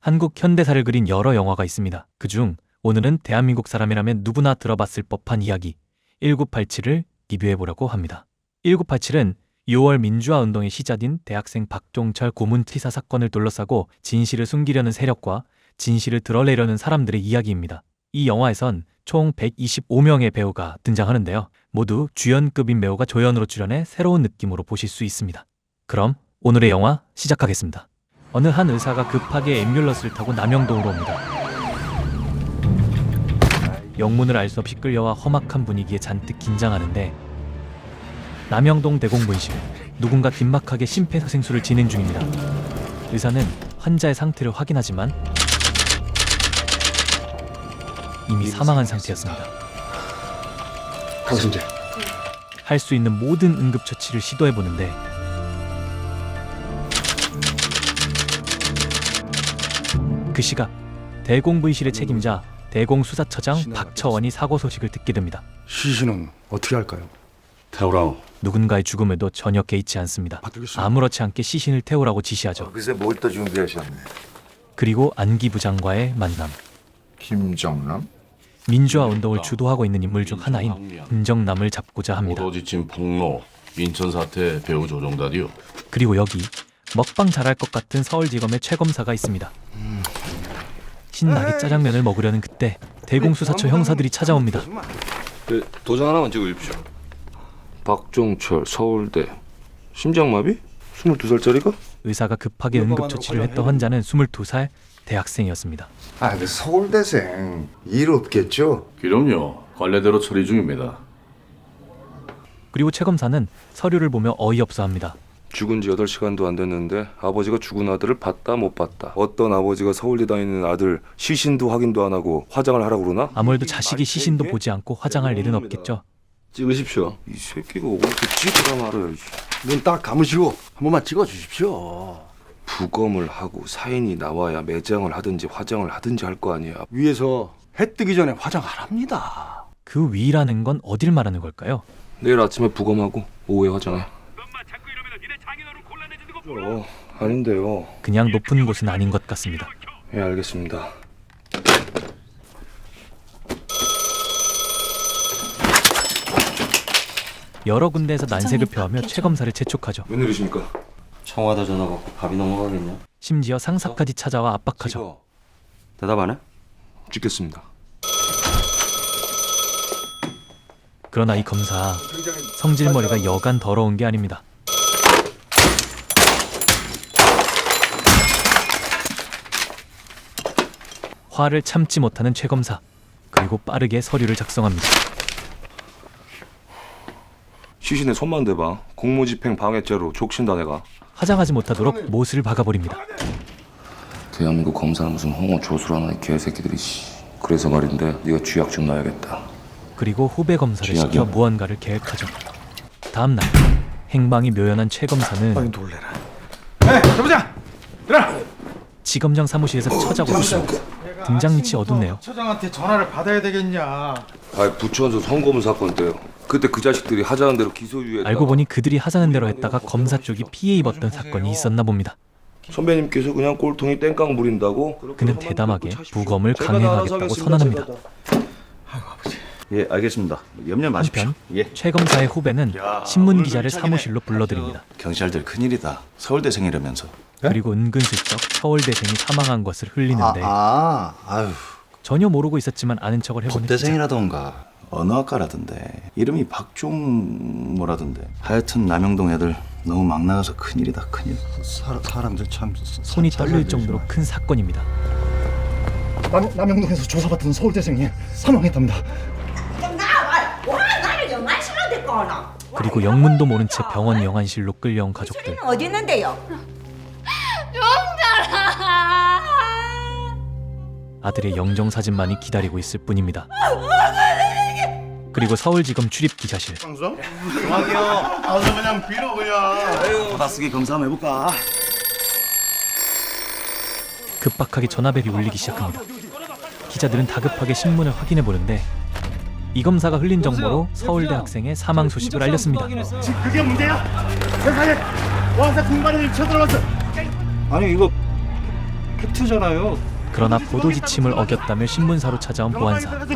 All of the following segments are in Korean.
한국 현대사를 그린 여러 영화가 있습니다. 그중 오늘은 대한민국 사람이라면 누구나 들어봤을 법한 이야기 1987을 리뷰해보려고 합니다. 1987은 6월 민주화운동의 시작인 대학생 박종철 고문치사 사건을 둘러싸고 진실을 숨기려는 세력과 진실을 드러내려는 사람들의 이야기입니다. 이 영화에선 총 125명의 배우가 등장하는데요. 모두 주연급인 배우가 조연으로 출연해 새로운 느낌으로 보실 수 있습니다. 그럼 오늘의 영화 시작하겠습니다. 어느 한 의사가 급하게 앰뷸런스를 타고 남영동으로 옵니다. 영문을 알 수 없이 끌려와 험악한 분위기에 잔뜩 긴장하는데 남영동 대공분실, 누군가 긴박하게 심폐소생술을 진행 중입니다. 의사는 환자의 상태를 확인하지만 이미 사망한 상태였습니다. 강순재, 할 수 있는 모든 응급처치를 시도해보는데 그 시각 대공분실의 책임자 대공수사처장 박처원이 사고 소식을 듣게 됩니다. 시신은 어떻게 할까요? 태우라오. 누군가의 죽음에도 전혀 개의치 않습니다. 아무렇지 않게 시신을 태우라고 지시하죠. 글쎄 뭘 또 준비하셨네. 그리고 안기부장과의 만남. 김정남? 민주화 운동을 주도하고 있는 인물 중 하나인 김정남을 잡고자 합니다. 오도지침 폭로, 인천 사태 배우 조종다디요. 그리고 여기 먹방 잘할 것 같은 서울지검의 최검사가 있습니다. 신나게 짜장면을 먹으려는 그때 대공수사처 형사들이 찾아옵니다. 도장 하나만 찍어주십시오. 박종철, 서울대, 심장마비? 22살짜리가? 의사가 급하게 응급처치를 했던 환자는 22살 대학생이었습니다. 그 서울대생 일 없겠죠? 그럼요. 관례대로 처리 중입니다. 그리고 최검사는 서류를 보며 어이없어합니다. 죽은 지 8시간도 안 됐는데 아버지가 죽은 아들을 봤다 못 봤다. 어떤 아버지가 서울대 다니는 아들 시신도 확인도 안 하고 화장을 하라고 그러나? 아무래도 자식이 시신도 보지 않고 화장할 일은 없겠죠. 찍으십시오. 이 새끼가 어디서 찍으라 말을. 눈 딱 감으시고 한 번만 찍어주십시오. 부검을 하고 사인이 나와야 매장을 하든지 화장을 하든지 할 거 아니야. 위에서 해 뜨기 전에 화장하랍니다. 그 위라는 건 어딜 말하는 걸까요? 내일 아침에 부검하고 오후에 화장해. 아닌데요. 그냥 높은 곳은 아닌 것 같습니다. 예, 알겠습니다. 여러 군데에서 난색을 표하며 최검사를 재촉하죠. 웬일이십니까? 청와대 전화 받고 밥이 넘어가겠냐? 심지어 상사까지 찾아와 압박하죠. 찍어. 대답 안 해? 찍겠습니다. 그러나 이 검사 성질머리가 여간 더러운 게 아닙니다. 화를 참지 못하는 최검사, 그리고 빠르게 서류를 작성합니다. 시신에 손만 대봐. 공무집행 방해죄로 족친다 내가. 화장하지 못하도록 못을 박아버립니다. 대한민국 검사는 무슨 홍어 조수라나 이 개새끼들이. 그래서 말인데 네가 쥐약 좀 놔야겠다. 그리고 후배 검사를 쥐약이요? 시켜 무언가를 계획하죠. 다음 날 행방이 묘연한 최검사는 놀래라. 여보자, 일어나. 지검장 사무실에서 처자고 있습니다. 등장빛이 어둡네요. 처장한테 전화를 받아야 되겠냐. 부천서 성검은 사건 때요. 그때 그 자식들이 하자는 대로 기소유예. 알고 보니 그들이 하자는 대로 했다가 검사 쪽이 피해 입었던 사건이 있었나 봅니다. 선배님께서 그냥 꼴통이 땡깡 부린다고? 그는 대담하게 부검을 강행하겠다고 선언합니다. 예, 알겠습니다. 염려 마십시오. 한편 예. 최 검사의 후배는 신문 기자를 사무실로 불러들입니다. 경찰들 큰일이다. 서울대생이라면서. 그리고 은근슬쩍 서울대생이 사망한 것을 흘리는데 아유, 전혀 모르고 있었지만 아는 척을 해보는 기자. 국대생이라던가 언어학과라던데 이름이 박종 뭐라던데. 하여튼 남영동 애들 너무 막 나가서 큰일이다, 큰일. 사람들 참 손이 떨릴 정도로 큰 사건입니다. 남영동에서 조사받던 서울대생이 사망했답니다. 나를 영안 실어 데리고 오나? 그리고 영문도 모른 채 병원 영안실로 끌려온 가족들. 소리는 어디 있는데요? 아들의 영정사진만이 기다리고 있을 뿐입니다. 그리고 서울지검 출입 기자실. 받아쓰기 검사 한번 해볼까? 급박하게 전화벨이 울리기 시작합니다. 기자들은 다급하게 신문을 확인해 보는데 이 검사가 흘린 정보로 서울대 학생의 사망 소식을 알렸습니다. 그게 문제야? 세상에 와서 공간에 쳐들어갔어. 아니 이거 팩트잖아요. 그러나 보도 지침을 어겼다며 신문사로 찾아온 보안사.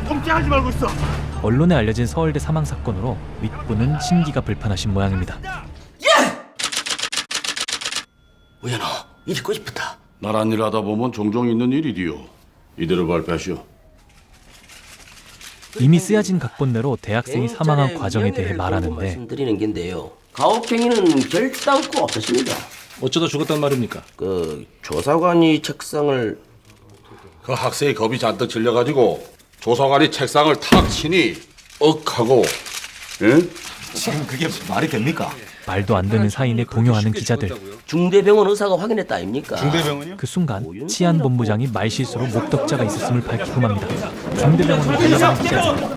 언론에 알려진 서울대 사망 사건으로 윗부는 심기가 불편하신 모양입니다. 우연아, 일 있고 싶다. 나란 일 하다 보면 종종 있는 일이디요. 이대로 발표하시오. 이미 쓰여진 각본대로 대학생이 사망한 과정에 대해 말하는데 말씀드리는 게인데요. 가혹행위는 결단코 없었습니다. 어쩌다 죽었단 말입니까? 그 조사관이 책상을 그 학생이 겁이 잔뜩 질려가지고 조사관이 책상을 탁 치니 억하고, 예? 지금 그게 말이 됩니까? 말도 안 되는 사인에 동요하는 기자들. 중대병원 의사가 확인했다 아닙니까? 중대병원이요? 그 순간 치안본부장이 말실수로 목격자가 있었음을 밝히고 맙니다. 중대병원으로 달려가는 기자들.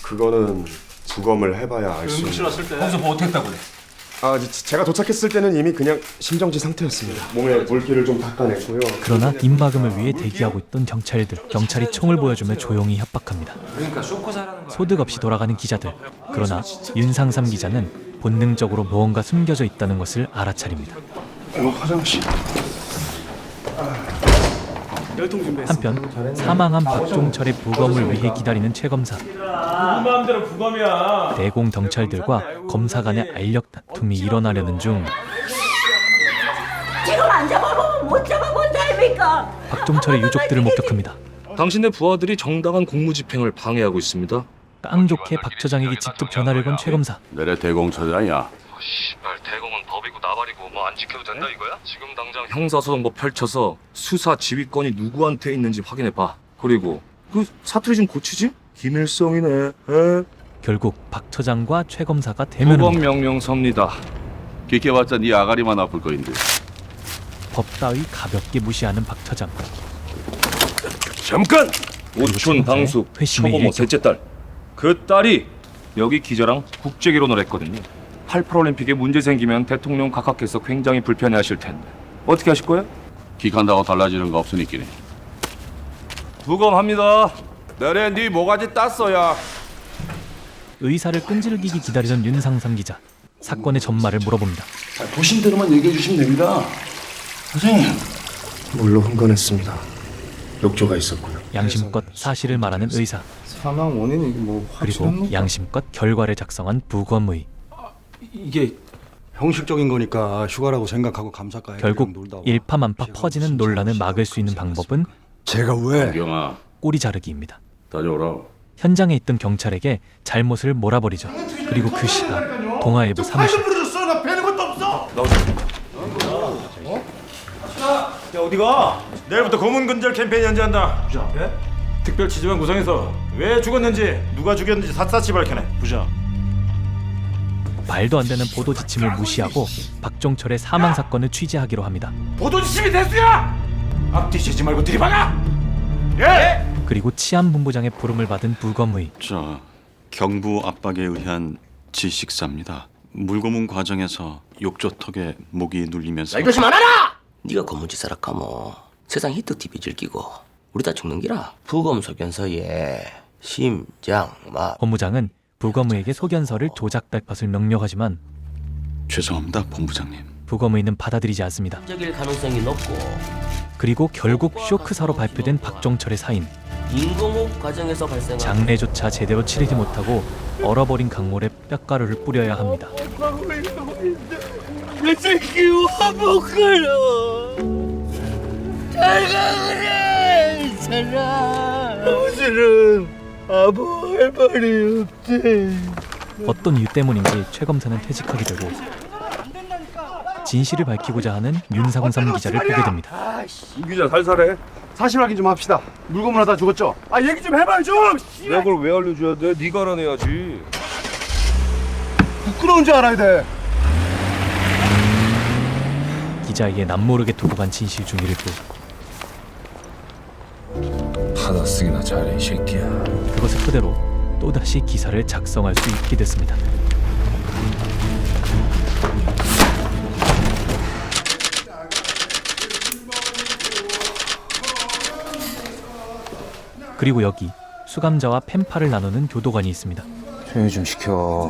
그거는 부검을 해봐야 알 수 있는. 거기서 뭐 어떻게 했다고 그래? 제가 도착했을 때는 이미 그냥 심정지 상태였습니다. 몸에 물기를 좀 닦아냈고요. 그러나 임박음을 위해 대기하고 있던 경찰들. 경찰이 총을 보여주며 조용히 협박합니다. 그러니까 쇼크 사라는 거야. 소득 없이 돌아가는 기자들. 그러나 윤상삼 기자는 본능적으로 무언가 숨겨져 있다는 것을 알아차립니다. 화장실. 한편 사망한 박종철의 부검을 위해 기다리는 최 검사. 대공 경찰들과 검사 간의 알력 다툼이 일어나려는 중 지금 안 잡아보면 못 잡아본다 아닙니까? 박종철의 유족들을 목격합니다. 당신의 부하들이 정당한 공무집행을 방해하고 있습니다. 깡좋게 박 처장에게 직접 전화를 건 최 검사. 내래 대공처장이야. 씨발 대공은 법이고 나발이고 뭐 안 지켜도 된다 이거야? 지금 당장 형사소송법 펼쳐서 수사 지휘권이 누구한테 있는지 확인해봐. 그리고 그 사투리 좀 고치지? 김일성이네. 에? 결국 박 처장과 최 검사가 부검 대면합니다. 명령 섭니다. 기켜봤자 네 아가리만 아플 거인데. 법 따위 가볍게 무시하는 박 처장. 잠깐! 오촌 당숙 회심의 초보모 일격. 셋째 딸. 그 딸이 여기 기자랑 국제 결혼을 했거든요. 88올림픽에 문제 생기면 대통령 각하께서 굉장히 불편해하실 텐데 어떻게 하실 거예요? 기간다고 달라지는 거 없으니끼리. 부검합니다. 내래 네 모가지 땄어야. 의사를 끈질기게 기다리던 윤상삼 기자. 사건의 전말을 물어봅니다. 보신 대로만 얘기해 주시면 됩니다. 선생님. 물로 흥건했습니다. 욕조가 있었고요. 양심껏 사실을 말하는 의사. 사망 원인이 뭐 그리고 양심껏 결과를 작성한 부검의. 이게 형식적인 거니까 휴가라고 생각하고 감사과에 결국 일파만파 퍼지는 논란을 막을 수 있는 방법은 제가 왜 경아, 꼬리 자르기입니다. 다녀오라. 현장에 있던 경찰에게 잘못을 몰아버리죠. 그리고 그 시각 동아일보 사무실. 야 어디가? 내일부터 검은 근절 캠페인 연재한다. 부자. 예? 특별 지지반 구성해서 왜 죽었는지 누가 죽였는지 샅샅이 밝혀내. 부자. 말도 안 되는 보도 지침을 무시하고 박종철의 사망 사건을 취재하기로 합니다. 보도 지침이 대수야. 앞뒤지지 말고 들이박아. 예. 그리고 치안본부장의 부름을 받은 부검의. 저 경부 압박에 의한 질식사입니다. 물고문 과정에서 욕조턱에 목이 눌리면서 이러지 말아라. 네가 검은지사라 하면 세상 히트 TV 즐기고 우리 다 죽는 기라. 부검 소견서에 심장 막 본부장은 부검의에게 소견서를 조작할 것을 명령하지만 죄송합니다, 본부장님. 부검의는 받아들이지 않습니다. 적일 가능성이 높고 그리고 결국 쇼크사로 발표된 박종철의 사인. 인공호흡 과정에서 발생한 장례조차 제대로 치르지 못하고 얼어버린 강물에 뼈가루를 뿌려야 합니다. 어떤 이유 때문인지 최 검사는 퇴직하게 되고 진실을 밝히고자 하는 윤상삼 기자를 보게 됩니다. 이 기자 살살해. 사실 확인 좀 합시다. 물고문 하다 죽었죠? 얘기 좀 해봐요 좀! 내가 그걸 왜 알려줘야 돼? 네가 알아내야지. 부끄러운 줄 알아야 돼. 기자에게 남모르게 두고 간 진실 중 일부. 받아쓰기나 잘해 이 새끼야. 그것을 토대로 또다시 기사를 작성할 수 있게 됐습니다. 그리고 여기 수감자와 펜팔을 나누는 교도관이 있습니다. 조용히 좀 시켜.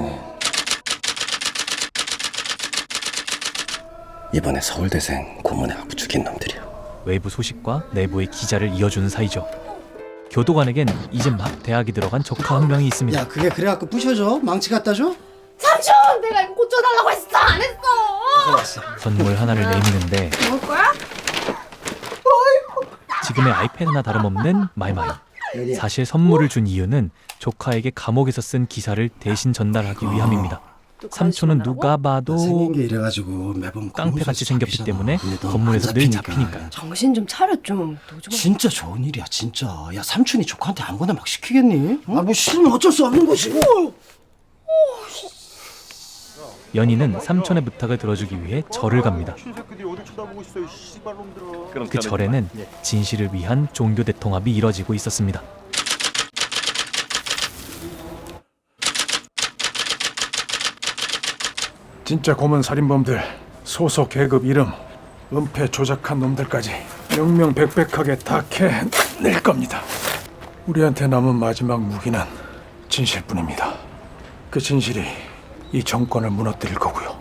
이번에 서울대생 고문에 아부 죽인 놈들이야. 외부 소식과 내부의 기자를 이어주는 사이죠. 교도관에겐 이제 막 대학에 들어간 조카 한 명이 있습니다. 야, 그게 그래갖고 부셔줘? 망치 갖다 줘? 삼촌, 내가 이거 고쳐달라고 했어. 안 했어. 선물 하나를 내미는데 먹을 거야? 지금의 아이패드나 다름없는 마이마이. 사실 선물을 준 이유는 조카에게 감옥에서 쓴 기사를 대신 전달하기 위함입니다. 삼촌은 누가 봐도 생긴 게 이래가지고 매번 깡패같이 생겼기 잡히잖아. 때문에 근데 넌 건물에서 안 늘 잡히니까. 잡히니까요. 정신 좀 차려 좀. 너 좀. 진짜 좋은 일이야, 진짜. 야, 삼촌이 조카한테 아무거나 막 시키겠니? 아, 뭐 싫으면 어쩔 수 없는 거지. 연희는 삼촌의 부탁을 들어주기 위해 절을 갑니다. 그 절에는 진실을 위한 종교 대통합이 이뤄지고 있었습니다. 진짜 고문 살인범들 소속 계급 이름 은폐 조작한 놈들까지 명명백백하게 다 캐낼 겁니다. 우리한테 남은 마지막 무기는 진실뿐입니다. 그 진실이 이 정권을 무너뜨릴 거고요.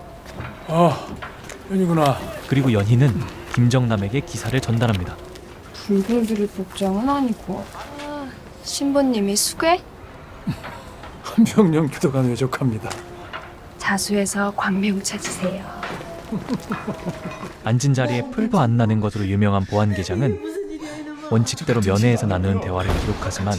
연희구나. 그리고 연희는 김정남에게 기사를 전달합니다. 불글들일 복장은 아니고. 신부님이 수괴? 한병령 교도관 외족합니다. 자수해서 광명 찾으세요. 앉은 자리에 풀도 안 나는 것으로 유명한 보안계장은 원칙대로 면회에서 나누는 대화를 기록하지만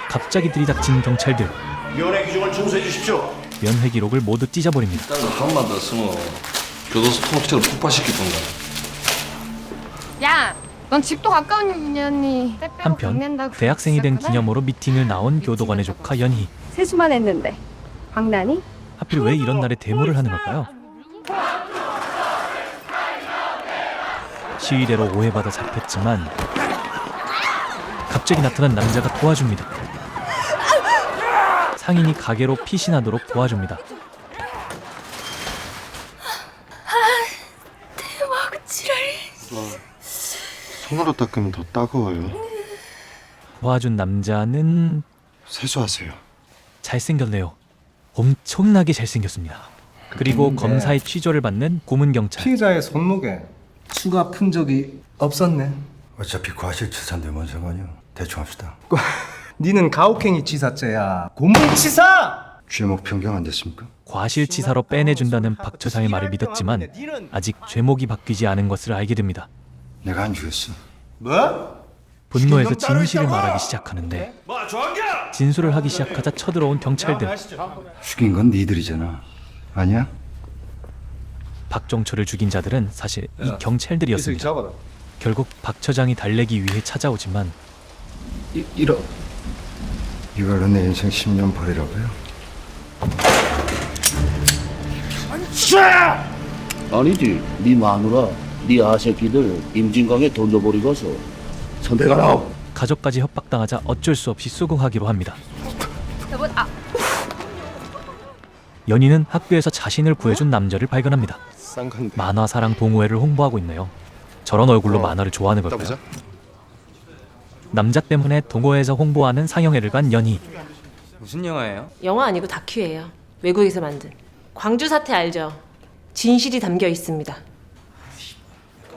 갑자기 들이닥친 경찰들. 면회 규정을 준수해 주십시오. 면회 기록을 모두 찢어버립니다. 일단 한번 더 쓰면 교도소 통째로 폭파시킬 건가. 야, 넌 집도 가까운 인연이. 한편 대학생이 된 기념으로 미팅을 나온 교도관의 조카 연희. 세수만 했는데 광란이? 하필 왜 이런 날에 데모를 하는 걸까요? 시위대로 오해받아 잡혔지만 갑자기 나타난 남자가 도와줍니다. 상인이 가게로 피신하도록 도와줍니다. 대박 지랄이. 손으로 닦으면 더 따가워요. 도와준 남자는 세수하세요. 잘생겼네요. 엄청나게 잘생겼습니다. 그리고 검사의 취조를 받는 고문경찰. 피해자의 손목에 추가 흔적이 없었네. 어차피 과실치사인데 뭔 상관이야. 대충 합시다. 니는 가혹행위 치사죄야. 고문치사! 죄목 변경 안 됐습니까? 과실치사로 빼내준다는 박 처장의 말을 믿었지만 아직 죄목이 바뀌지 않은 것을 알게 됩니다. 내가 안 죽였어. 뭐? 분노해서 진실을 말하기 시작하는데 진술을 하기 시작하자 쳐들어온 경찰들. 죽인 건 니들이잖아. 아니야? 박종철을 죽인 자들은 사실 이 경찰들이었습니다. 결국 박 처장이 달래기 위해 찾아오지만 이걸로 내 인생 10년 버리라고요? 아니지. 네 마누라, 네 아새끼들 임진강에 던져버리고서 선택하라. 가족까지 협박당하자 어쩔 수 없이 수긍하기로 합니다. 연희는 학교에서 자신을 구해준 남자를 발견합니다. 만화 사랑 동호회를 홍보하고 있네요. 저런 얼굴로 만화를 좋아하는 걸까요? 남자 때문에 동호회에서 홍보하는 상영회를 간 연희. 무슨 영화예요? 영화 아니고 다큐예요. 외국에서 만든. 광주 사태 알죠? 진실이 담겨 있습니다.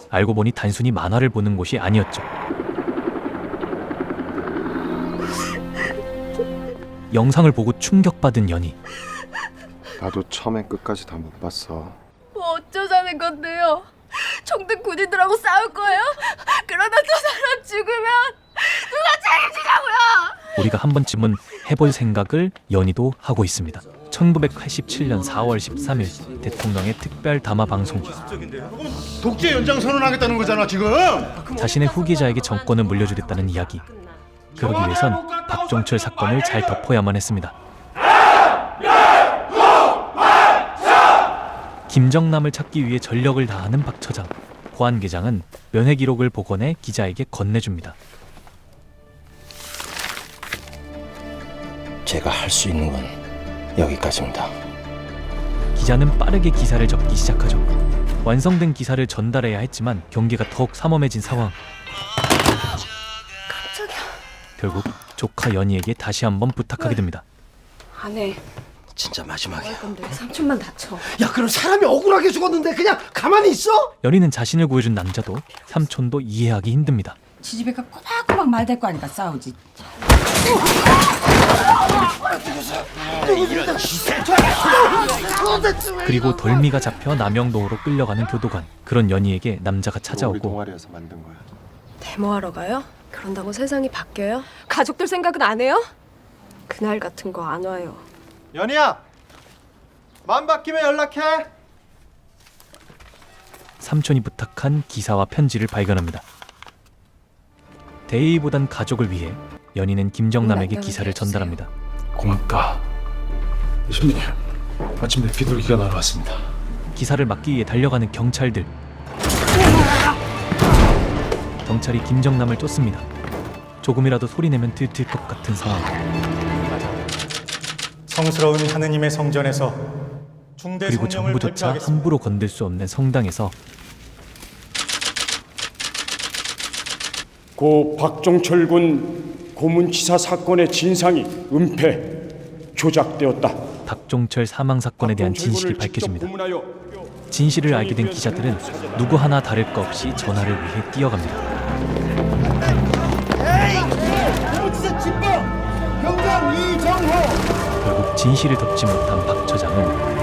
알고 보니 단순히 만화를 보는 곳이 아니었죠. 영상을 보고 충격받은 연희. 나도 처음에 끝까지 다 못 봤어. 뭐 어쩌자는 건데요? 총등 군인들하고 싸울 거예요? 그러다 저 사람 죽으면 누가 책임지냐고요? 우리가 한 번쯤은 해볼 생각을 연희도 하고 있습니다. 1987년 4월 13일 대통령의 특별 담화 방송. 독재 연장 선언하겠다는 거잖아 지금. 자신의 후계자에게 정권을 물려주겠다는 이야기. 그러기 위해선 박종철 사건을 잘 덮어야만 했습니다. 김정남을 찾기 위해 전력을 다하는 박 처장. 보안계장은 면회 기록을 복원해 기자에게 건네줍니다. 제가 할 수 있는 건 여기까지입니다. 기자는 빠르게 기사를 적기 시작하죠. 완성된 기사를 전달해야 했지만 경계가 더욱 삼엄해진 상황. 깜짝이야. 결국 조카 연희에게 다시 한번 부탁하게 됩니다. 안 해. 진짜 마지막이야. 근데 삼촌만 다쳐. 야, 그럼 사람이 억울하게 죽었는데 그냥 가만히 있어? 연희는 자신을 구해준 남자도 삼촌도 이해하기 힘듭니다. 지지배가 꼬박꼬박 말될 거 아니까 싸우지. 그리고 덜미가 잡혀 남영동으로 끌려가는 교도관. 그런 연희에게 남자가 우리 찾아오고 동아리에서 만든 거야. 데모하러 가요? 그런다고 세상이 바뀌어요? 가족들 생각은 안 해요? 그날 같은 거 안 와요. 연희야, 마음 바뀌면 연락해. 삼촌이 부탁한 기사와 편지를 발견합니다. 대의보단 가족을 위해 연희는 김정남에게 기사를 전달합니다. 고맙다. 신민이, 아침에 비둘기가 날아왔습니다. 기사를 막기 위해 달려가는 경찰들. 경찰이 김정남을 쫓습니다. 조금이라도 소리내면 들킬 것 같은 상황. 성스러운 하느님의 성전에서 중대 그리고 성령을 정부조차 발표하겠습니다. 함부로 건들 수 없는 성당에서 고 박종철 군 고문치사 사건의 진상이 은폐 조작되었다. 박종철 사망 사건에 대한 진실이 밝혀집니다. 고문하여 진실을 알게 된 기자들은 누구 하나 다를 것 없이 전화를 위해 뛰어갑니다. 고문치사 집법 경장 이정호. 결국 진실을 덮지 못한 박 처장은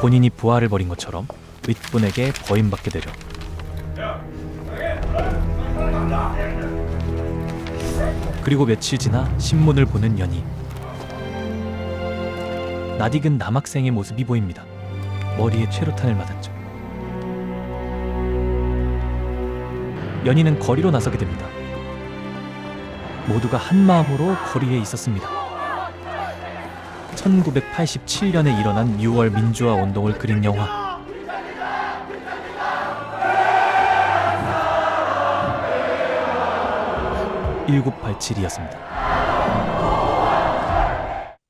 본인이 부하를 벌인 것처럼 윗분에게 버림받게 되죠. 그리고 며칠 지나 신문을 보는 연희. 낯익은 남학생의 모습이 보입니다. 머리에 최루탄을 맞았죠. 연희는 거리로 나서게 됩니다. 모두가 한마음으로 거리에 있었습니다. 1987년에 일어난 6월 민주화 운동을 그린 영화. (1987)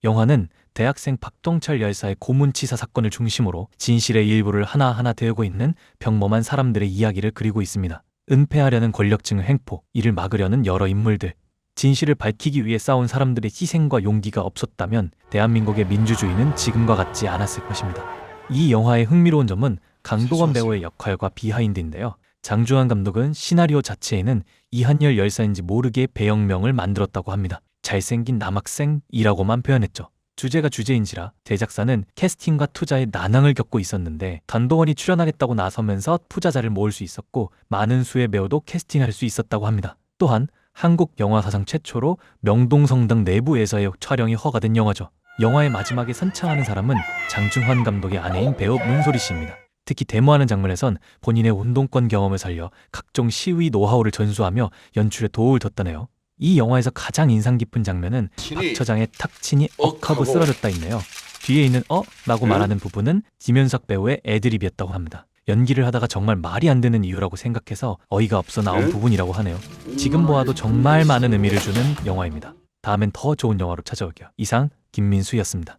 영화는 대학생 박동철 열사의 고문치사 사건을 중심으로 진실의 일부를 하나하나 되우고 있는 평범한 사람들의 이야기를 그리고 있습니다. 은폐하려는 권력층의 횡포, 이를 막으려는 여러 인물들, 진실을 밝히기 위해 싸운 사람들의 희생과 용기가 없었다면 대한민국의 민주주의는 지금과 같지 않았을 것입니다. 이 영화의 흥미로운 점은 강동원 배우의 역할과 비하인드인데요. 장주환 감독은 시나리오 자체에는 이한열 열사인지 모르게 배역명을 만들었다고 합니다. 잘생긴 남학생이라고만 표현했죠. 주제가 주제인지라 제작사는 캐스팅과 투자에 난항을 겪고 있었는데 강동원이 출연하겠다고 나서면서 투자자를 모을 수 있었고 많은 수의 배우도 캐스팅할 수 있었다고 합니다. 또한 한국 영화 사상 최초로 명동성당 내부에서의 촬영이 허가된 영화죠. 영화의 마지막에 선창하는 사람은 장중환 감독의 아내인 배우 문소리 씨입니다. 특히 데모하는 장면에선 본인의 운동권 경험을 살려 각종 시위 노하우를 전수하며 연출에 도움을 줬다네요. 이 영화에서 가장 인상 깊은 장면은 박 처장의 탁친이 억하고 쓰러졌다 있네요. 뒤에 있는 라고 말하는 부분은 김현석 배우의 애드립이었다고 합니다. 연기를 하다가 정말 말이 안 되는 이유라고 생각해서 어이가 없어 나온 부분이라고 하네요. 지금 보아도 정말 많은 의미를 주는 영화입니다. 다음엔 더 좋은 영화로 찾아올게요. 이상 김민수였습니다.